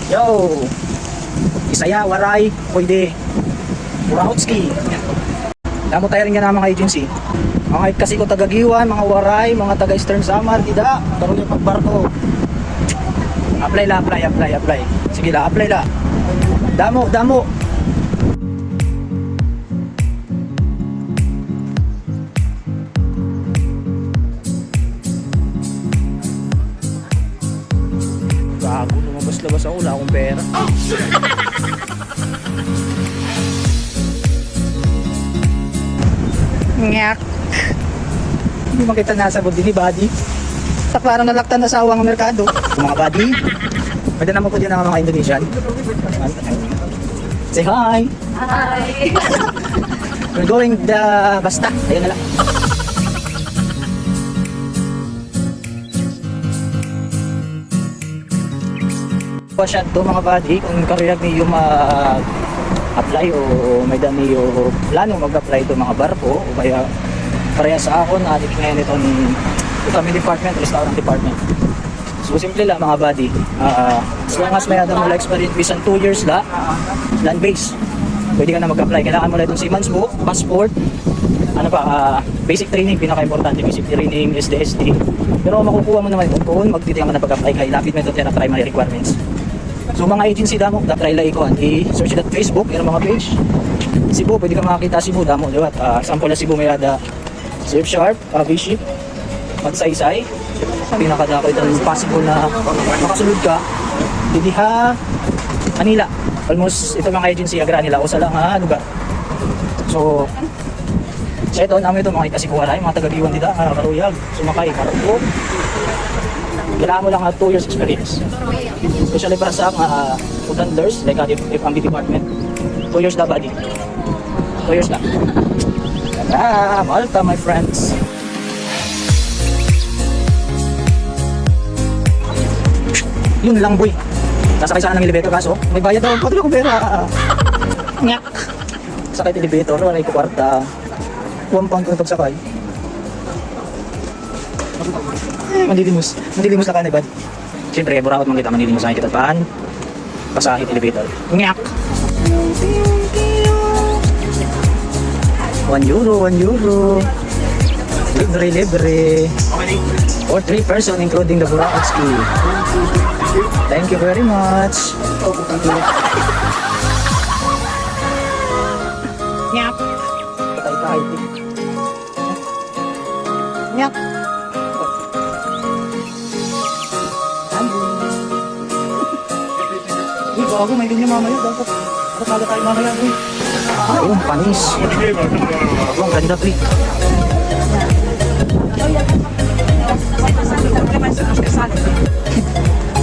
Yo! Isaya, Waray, pwede. Urahotski. Damo tayo rin nga na mga agency. Mga kasi ko taga-Giwan, mga Waray, mga taga-Eastern Samar, tidak. Karoon yung pagbarko. Apply la, apply. Sige la, apply la. Damo. Bago, lumabas-labas ako, wala akong pera. Oh, shit! Ngyak. Hindi makita nasa budi ni Buddy. Sa parang nalaktan na sa awang merkado. Mga Buddy, pwede naman po din ang mga Indonesian. Say hi! Hi! We're going the Basta. Ayun na lang. Pasyan to mga Buddy, kung kariyag niyo apply o may dami o plano mag-apply to mga barko o kaya pareha sa ako na adik ngayon ito ni kami department, restaurant department. So simple lang mga Buddy, as long as may adam mo experience bisan 2 years la land base, pwede ka na mag-apply. Kailangan mo lang itong seaman's book, passport, ano pa, basic training, pinaka-importante, basic training, SDSD. Pero makukuha mo naman ito kung magtitingan mo na pag-apply kay lapit mo ito na primary requirements. So mga agency damo, try lang ikaw, i-search that Facebook, yung mga page. Cebu, pwede ka makakita Cebu damo, di ba? Sample na Cebu may ada Surfsharp, V-Ship, Magsaysay. Pinakadako itong possible na makasunod ka. Hindi ha, Manila. Almost ito mga agency, agra nila, o sa lang ha, lugar. So, sa ito, namin ito mga ikasikuwaray, mga taga-Giwan dito, karuyag, sumakay, karugbo. Kailangan mo lang 2 years experience. Especially para sa food handlers, like if ang department, 2 years na Buddy. 2 years na. Malta, my friends. Yun lang boy. Nasakay sana ng elevator kaso, may bayad daw. Patuloy akong pera. Nyak. Sakay ng elevator, wala yung kwarta. 1 pound ko na pagsakay. Mandilimos na ka na Buddy. Siyempre, burakot mong kita, mandilimos na kita paan. Pasahit elevator. Nyak! €1. Libre. For 3 person including the Boracay ski. Thank you very much. Nyak! Patay. Nyak! Uy, bago, may linya mamaya. Dapat kala tayo mamaya. Ayun, panis. Ang ganda, pre.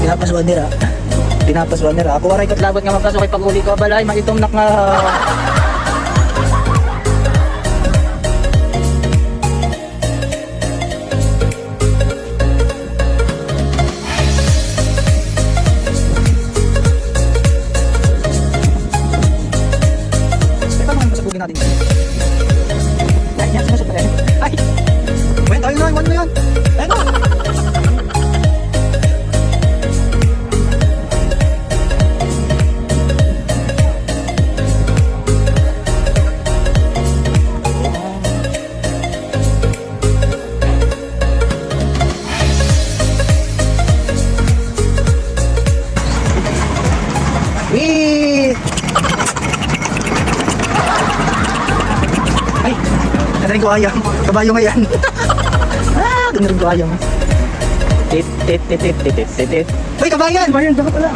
Pinapaswan nila. Ako waray katlabat nga magkaso kay pag-uli ko. Balay, maitom nak nga. Natin. Yan, sumusok pa rin. Ay! Wait, ayun na, iwan mo yan. Ayun na! Wait! Ganda rin ko ayam. Kabayo nga yan. Ganda rin ko ayam. Tit. Uy, kabayan! Kabayan, dapat pala.